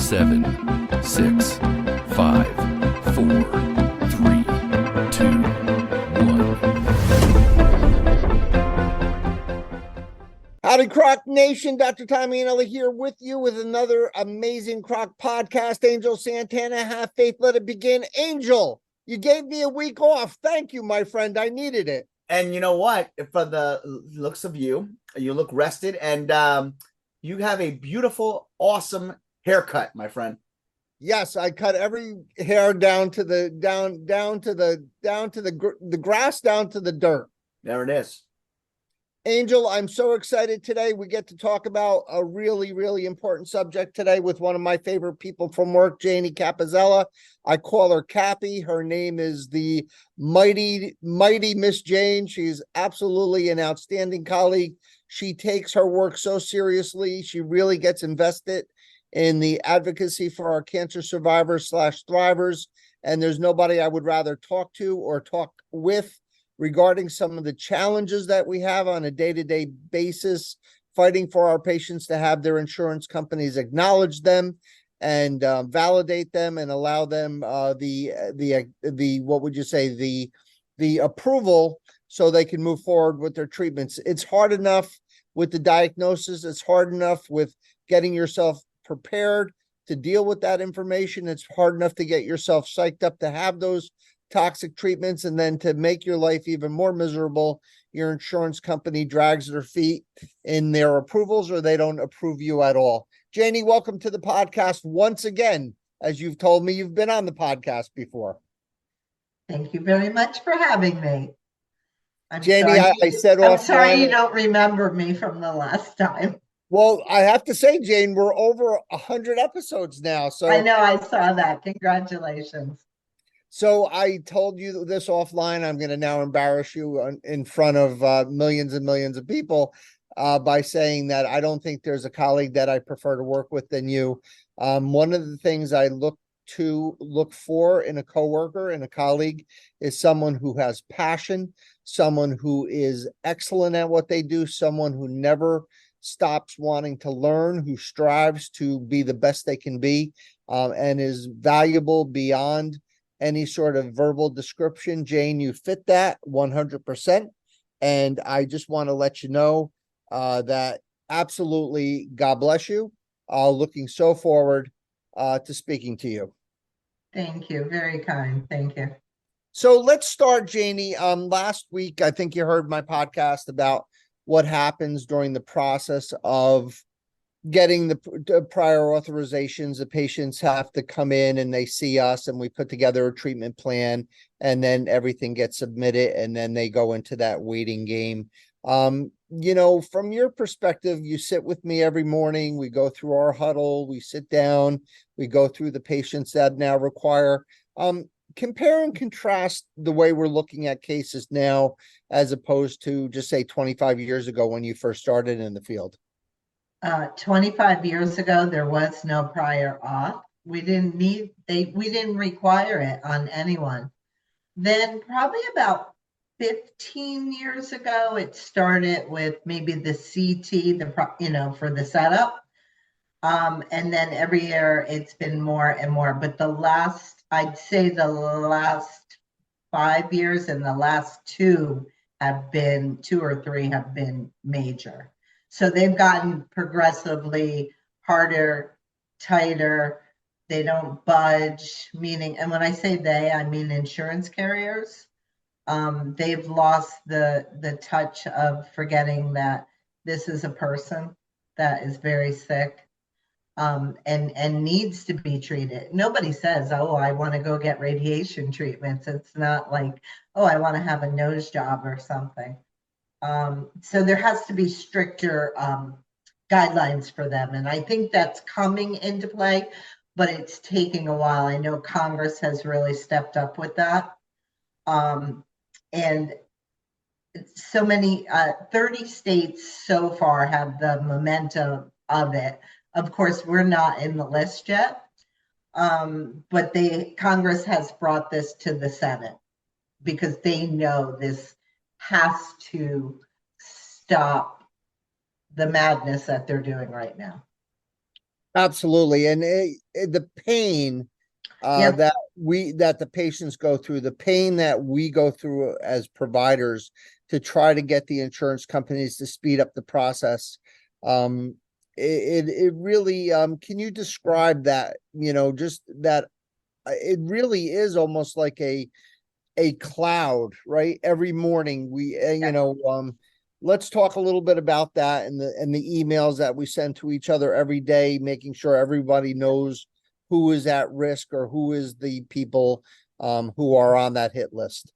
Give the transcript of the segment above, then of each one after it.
7, 6, 5, 4, 3, 2, 1. Howdy, CROC Nation. Dr. Tommy Anelli here with you with another amazing CROC podcast. Angel Santana, have faith, let it begin. Angel, you gave me a week off. Thank you, my friend. I needed it. And you know what? For the looks of you, you look rested, and you have a beautiful, awesome haircut, my friend. Yes, I cut every hair down to the grass, down to the dirt. There it is. Angel, I'm so excited today. We get to talk about a really, really important subject today with one of my favorite people from work, Jane Capozella. I call her Cappy. Her name is the mighty Miss Jane. She's absolutely an outstanding colleague. She takes her work so seriously. She really gets invested in the advocacy for our cancer survivors / thrivers. And there's nobody I would rather talk to or talk with regarding some of the challenges that we have on a day-to-day basis, fighting for our patients to have their insurance companies acknowledge them and validate them and allow them the approval so they can move forward with their treatments. It's hard enough with the diagnosis. It's hard enough with getting yourself prepared to deal with that information. It's hard enough to get yourself psyched up to have those toxic treatments, and then to make your life even more miserable, your insurance company drags their feet in their approvals, or they don't approve you at all. Janie, welcome to the podcast once again. As you've told me, you've been on the podcast before. Thank you very much for having me. Janie, I said I'm sorry you don't remember me from the last time. Well, I have to say, Jane, we're over 100 episodes now. So I know, I saw that. Congratulations. So I told you this offline. I'm going to now embarrass you in front of millions and millions of people by saying that I don't think there's a colleague that I prefer to work with than you. One of the things I look for in a coworker and a colleague is someone who has passion, someone who is excellent at what they do, someone who never stops wanting to learn, who strives to be the best they can be, and is valuable beyond any sort of verbal description. Jane, you fit that 100%. And I just want to let you know that absolutely, God bless you. Looking so forward to speaking to you. Thank you. Very kind. Thank you. So let's start, Janie. Last week, I think you heard my podcast about what happens during the process of getting the prior authorizations. The patients have to come in and they see us and we put together a treatment plan, and then everything gets submitted and then they go into that waiting game. From your perspective, you sit with me every morning, we go through our huddle, we sit down, we go through the patients that now require, compare and contrast the way we're looking at cases now as opposed to just say 25 years ago when you first started in the field. 25 years ago, there was no prior auth. We didn't require it on anyone. Then probably about 15 years ago, it started with maybe the CT, for the setup. And then every year it's been more and more. But I'd say the last 5 years and the last two or three have been major. So they've gotten progressively harder, tighter. They don't budge, meaning, and when I say they, I mean insurance carriers. They've lost the touch of forgetting that this is a person that is very sick and needs to be treated. Nobody says, oh, I want to go get radiation treatments. It's not like, oh, I want to have a nose job or something. So there has to be stricter guidelines for them. And I think that's coming into play, but it's taking a while. I know Congress has really stepped up with that. And so many, 30 states so far have the momentum of it. Of course, we're not in the list yet, but Congress has brought this to the Senate because they know this has to stop the madness that they're doing right now. Absolutely. And the pain Yeah. that the patients go through, the pain that we go through as providers to try to get the insurance companies to speed up the process. It really, can you describe that, just that it really is almost like a cloud, right? Every morning let's talk a little bit about that and the emails that we send to each other every day, making sure everybody knows who is at risk or who is the people who are on that hit list.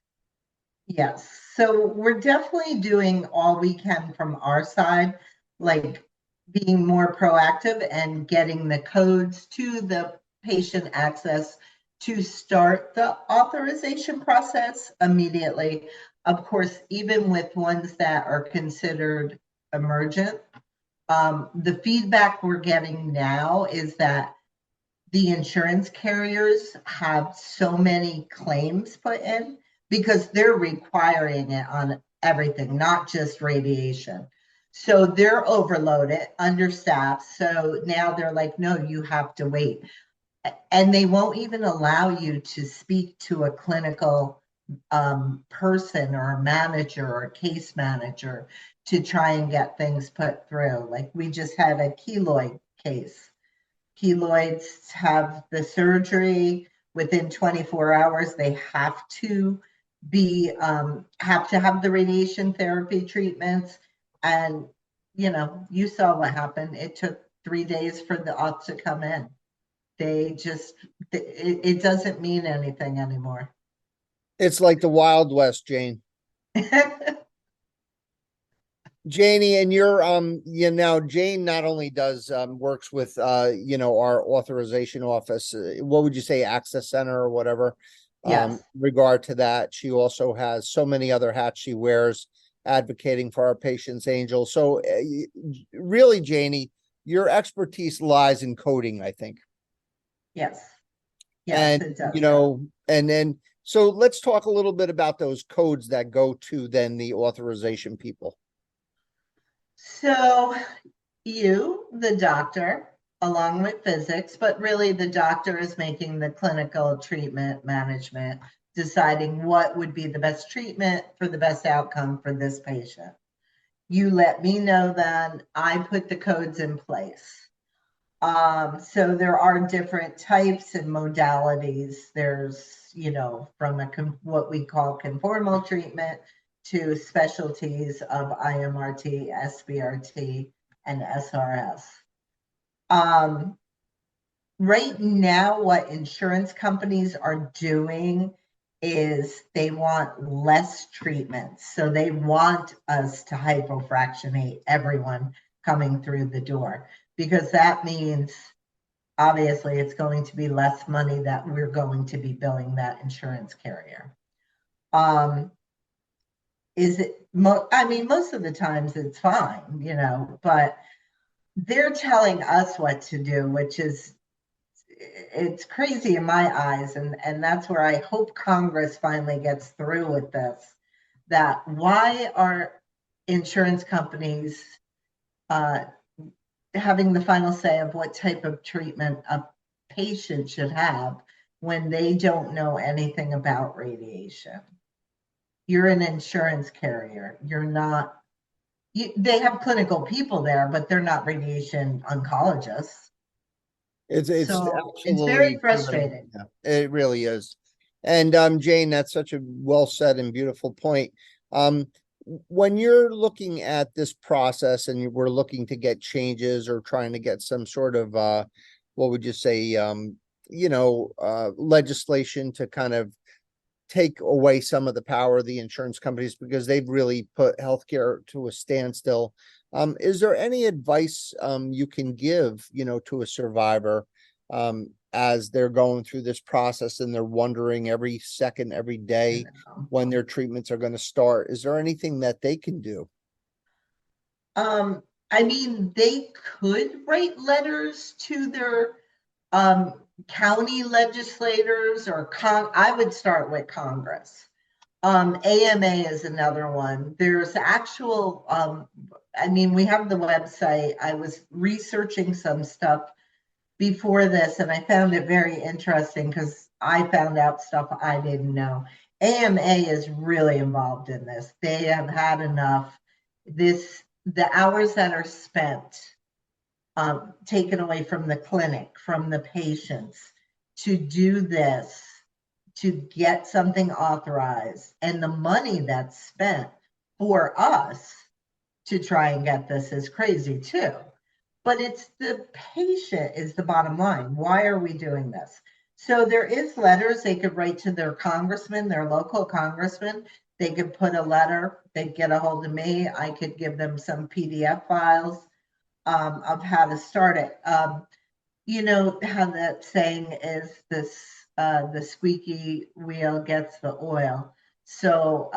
Yes. So we're definitely doing all we can from our side, like being more proactive and getting the codes to the patient access to start the authorization process immediately. Of course, even with ones that are considered emergent, the feedback we're getting now is that the insurance carriers have so many claims put in because they're requiring it on everything, not just radiation. So they're overloaded, understaffed. So now they're like, no, you have to wait. And they won't even allow you to speak to a clinical person or a manager or a case manager to try and get things put through. Like we just had a keloid case. Keloids have the surgery within 24 hours. They have to have the radiation therapy treatments. And, you saw what happened. It took 3 days for the auth to come in. It doesn't mean anything anymore. It's like the Wild West, Jane. Janie, and Jane not only does works with our authorization office, what would you say, access center or whatever, Yes. regard to that. She also has so many other hats she wears advocating for our patients, Angel. So really, Janie, your expertise lies in coding, I think. Yes. Yes, And it does. So let's talk a little bit about those codes that go to then the authorization people. So you, the doctor, along with physics, but really the doctor is making the clinical treatment management, deciding what would be the best treatment for the best outcome for this patient. You let me know then, I put the codes in place. So there are different types and modalities. There's, from what we call conformal treatment to specialties of IMRT, SBRT, and SRS. Right now, what insurance companies are doing is they want less treatments. So they want us to hypofractionate everyone coming through the door, because that means obviously it's going to be less money that we're going to be billing that insurance carrier. Most of the times it's fine, but they're telling us what to do, which is, it's crazy in my eyes. And that's where I hope Congress finally gets through with this, that why are insurance companies having the final say of what type of treatment a patient should have when they don't know anything about radiation? You're an insurance carrier. You're not, they have clinical people there, but they're not radiation oncologists. It's So it's very absolutely, frustrating. yeah, it really is. And Jane, that's such a well said and beautiful point. When you're looking at this process and we're looking to get changes or trying to get some sort of what would you say, legislation to kind of take away some of the power of the insurance companies because they've really put healthcare to a standstill. Is there any advice you can give, to a survivor as they're going through this process and they're wondering every second, every day when their treatments are going to start? Is there anything that they can do? They could write letters to their county legislators or I would start with Congress. AMA is another one. There's actual, we have the website. I was researching some stuff before this, and I found it very interesting because I found out stuff I didn't know. AMA is really involved in this. They have had enough. The hours that are spent taken away from the clinic, from the patients, to do this, to get something authorized, and the money that's spent for us to try and get this is crazy too. But it's the patient is the bottom line. Why are we doing this? So there is letters they could write to their congressman, their local congressman. They could put a letter, they'd get a hold of me. I could give them some PDF files of how to start it. You know how that saying is, this the squeaky wheel gets the oil. So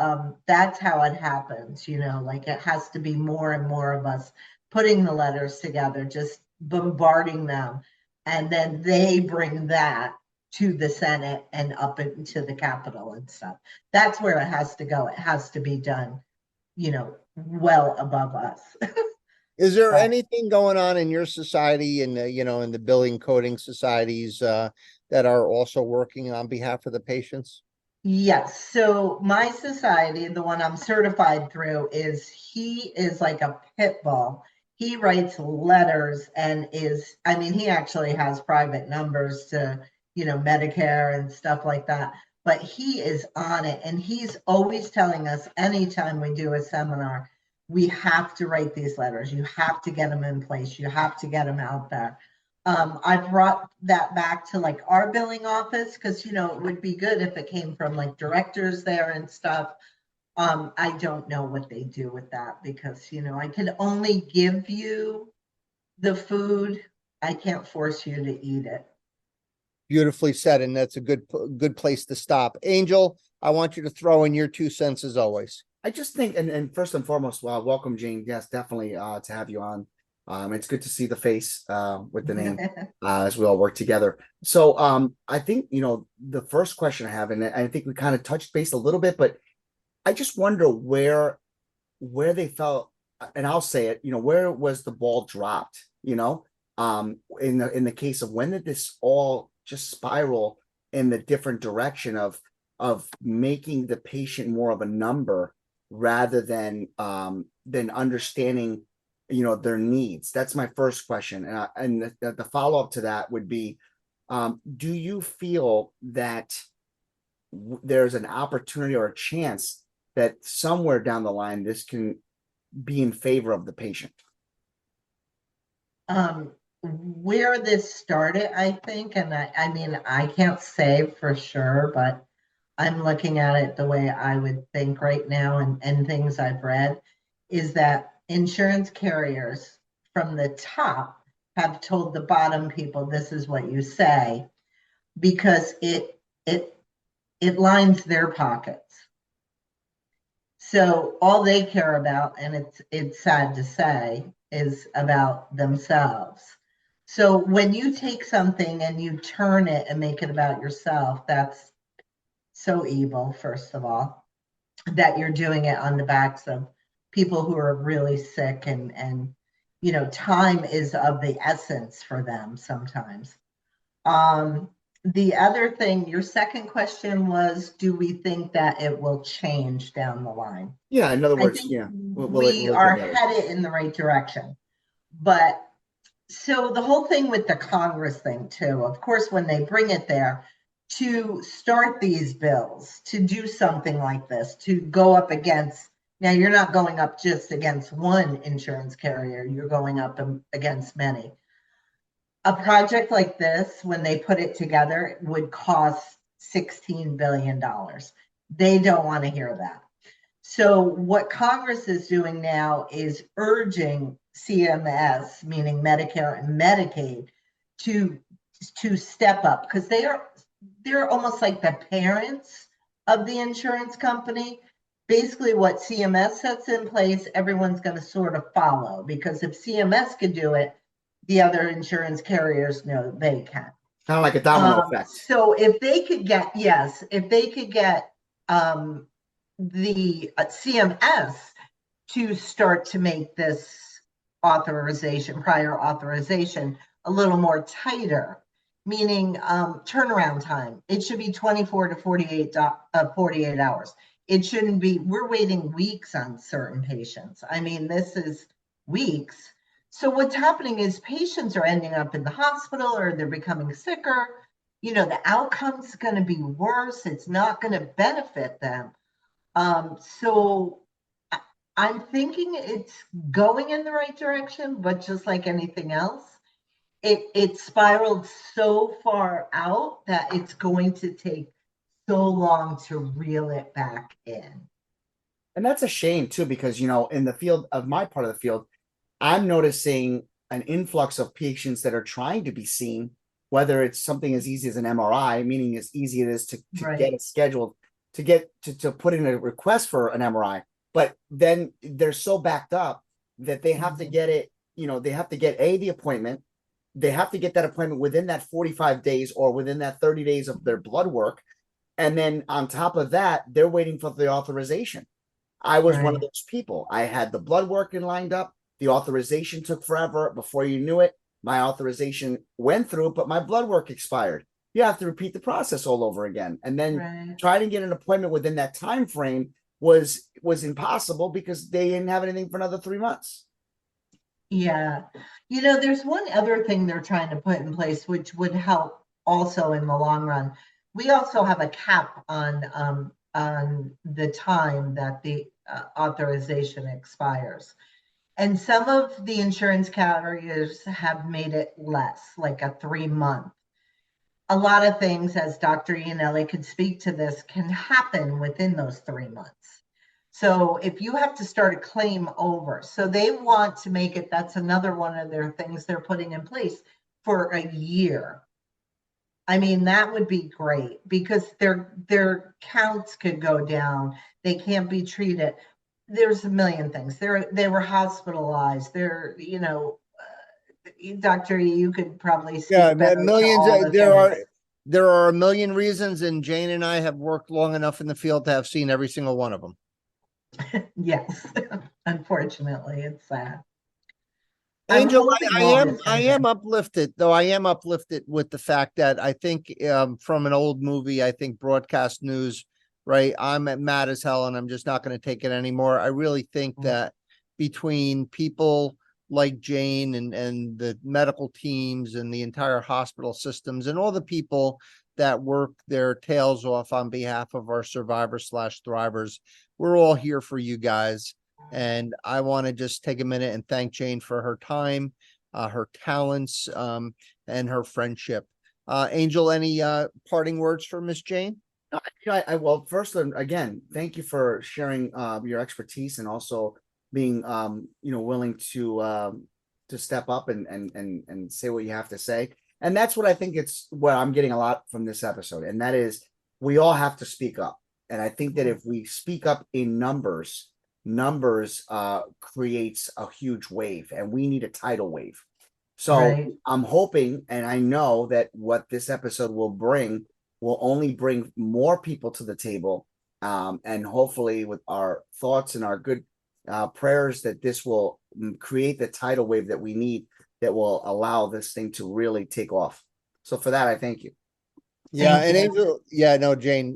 that's how it happens, you know, like it has to be more and more of us putting the letters together, just bombarding them. And then they bring that to the Senate and up into the Capitol and stuff. That's where it has to go. It has to be done, you know, well above us. Is there anything going on in your society and, you know, in the billing coding societies that are also working on behalf of the patients? Yes. So my society, the one I'm certified through, he is like a pit bull. He writes letters and I mean, he actually has private numbers to, you know, Medicare and stuff like that. But he is on it, and he's always telling us anytime we do a seminar, we have to write these letters. You have to get them in place. You have to get them out there. I brought that back to like our billing office because, you know, it would be good if it came from like directors there and stuff. I don't know what they do with that because, you know, I can only give you the food. I can't force you to eat it. Beautifully said, and that's a good place to stop. Angel, I want you to throw in your 2 cents as always. I just think, and first and foremost, welcome, Jane. Yes, definitely to have you on. It's good to see the face with the name as we all work together. So I think, you know, the first question I have, and I think we kind of touched base a little bit, but I just wonder where they felt, and I'll say it, you know, where was the ball dropped, you know, in the case of when did this all just spiral in the different direction of making the patient more of a number rather than understanding, you know, their needs. That's my first question. And the follow-up to that would be, do you feel that there's an opportunity or a chance that somewhere down the line this can be in favor of the patient? Where this started, I think, and I mean, I can't say for sure, but I'm looking at it the way I would think right now, and things I've read, is that insurance carriers from the top have told the bottom people, this is what you say, because it lines their pockets. So all they care about, and it's sad to say, is about themselves. So when you take something and you turn it and make it about yourself, that's so evil, first of all, that you're doing it on the backs of people who are really sick, and you know, time is of the essence for them sometimes. The other thing, your second question was, do we think that it will change down the line? Yeah, in other I words, think yeah, we will it are get better? headed in the right direction. But so the whole thing with the Congress thing too, of course, when they bring it there to start these bills, to do something like this, to go up against, now you're not going up just against one insurance carrier, you're going up against many. A project like this, when they put it together, would cost $16 billion. They don't want to hear that. So what Congress is doing now is urging CMS, meaning Medicare and Medicaid, to step up, because they're almost like the parents of the insurance company. Basically, what CMS sets in place, everyone's going to sort of follow, because if CMS could do it, the other insurance carriers know they can. Kind of like a domino effect. So if they could get, the CMS to start to make this authorization, prior authorization, a little more tighter, meaning turnaround time. It should be 24 to 48 hours. It shouldn't be, we're waiting weeks on certain patients. I mean, this is weeks. So what's happening is patients are ending up in the hospital or they're becoming sicker. You know, the outcome's going to be worse. It's not going to benefit them. So I'm thinking it's going in the right direction, but just like anything else, it spiraled so far out that it's going to take so long to reel it back in. And that's a shame too, because in the field of my part of the field, I'm noticing an influx of patients that are trying to be seen, whether it's something as easy as an MRI, meaning as easy as it is to Right. get it scheduled, to get to put in a request for an MRI. But then they're so backed up that they have to get it, they have to get the appointment. They have to get that appointment within that 45 days or within that 30 days of their blood work. And then on top of that, they're waiting for the authorization. I was one of Right. those people. I had the blood work lined up. The authorization took forever. Before you knew it, my authorization went through, but my blood work expired. You have to repeat the process all over again. And then Right. trying to get an appointment within that time frame was impossible because they didn't have anything for another 3 months. Yeah. You know, there's one other thing they're trying to put in place, which would help also in the long run. We also have a cap on the time that the authorization expires. And some of the insurance carriers have made it less, like a 3-month. A lot of things, as Dr. Iannelli could speak to this, can happen within those 3 months. So if you have to start a claim over, so they want to make it, that's another one of their things they're putting in place for a year. I mean, that would be great because their counts could go down. They can't be treated. There's a million things. They were hospitalized. Doctor, you could probably speak Yeah, better to millions. all the There are a million reasons, and Jane and I have worked long enough in the field to have seen every single one of them. Yes, unfortunately, it's sad. Angel, I I am uplifted, though. I am uplifted with the fact that I think from an old movie, I think broadcast news, right? I'm mad as hell and I'm just not going to take it anymore. I really think that between people like Jane and the medical teams and the entire hospital systems and all the people that work their tails off on behalf of our survivors/thrivers, we're all here for you guys. And I want to just take a minute and thank Jane for her time, her talents, and her friendship. Angel, any parting words for Miss Jane? Well, first, again, thank you for sharing your expertise and also being willing to step up and say what you have to say. And that's what I think it's what I'm getting a lot from this episode, and that is we all have to speak up. And I think that if we speak up in numbers creates a huge wave, and we need a tidal wave. So Right. I'm hoping, and I know that what this episode will only bring more people to the table, and hopefully with our thoughts and our good prayers that this will create the tidal wave that we need that will allow this thing to really take off. So for that, I thank you. Yeah, Thank and you. Angel, yeah, no, Jane,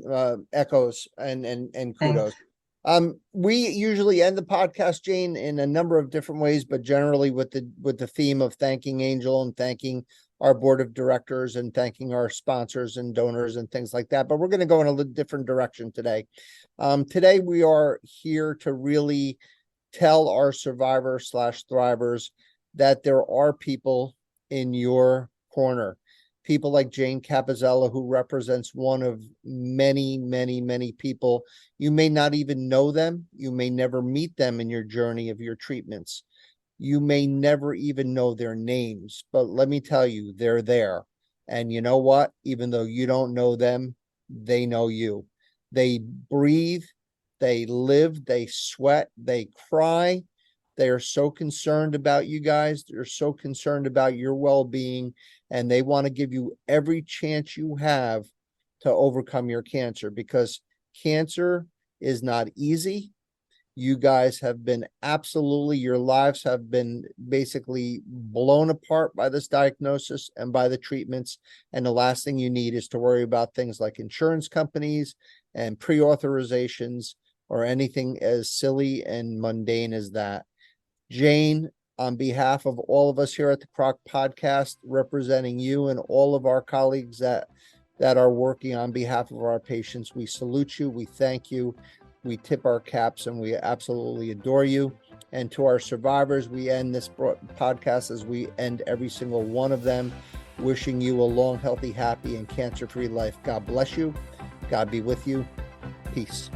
echoes and kudos. Thanks. We usually end the podcast, Jane, in a number of different ways, but generally with the theme of thanking Angel and thanking our board of directors and thanking our sponsors and donors and things like that. But we're going to go in a little different direction today. Today we are here to really tell our survivors/thrivers that there are people in your corner. People like Jane Capozella, who represents one of many, many, many people. You may not even know them. You may never meet them in your journey of your treatments. You may never even know their names, but let me tell you, they're there. And you know what? Even though you don't know them, they know you. They breathe, they live, they sweat, they cry. They are so concerned about you guys. They're so concerned about your well-being, and they want to give you every chance you have to overcome your cancer, because cancer is not easy. You guys have been absolutely, your lives have been basically blown apart by this diagnosis and by the treatments. And the last thing you need is to worry about things like insurance companies and pre-authorizations or anything as silly and mundane as that. Jane, on behalf of all of us here at the CROC podcast, representing you and all of our colleagues that are working on behalf of our patients, we salute you. We thank you. We tip our caps and we absolutely adore you. And to our survivors, we end this podcast as we end every single one of them, wishing you a long, healthy, happy, and cancer-free life. God bless you. God be with you. Peace.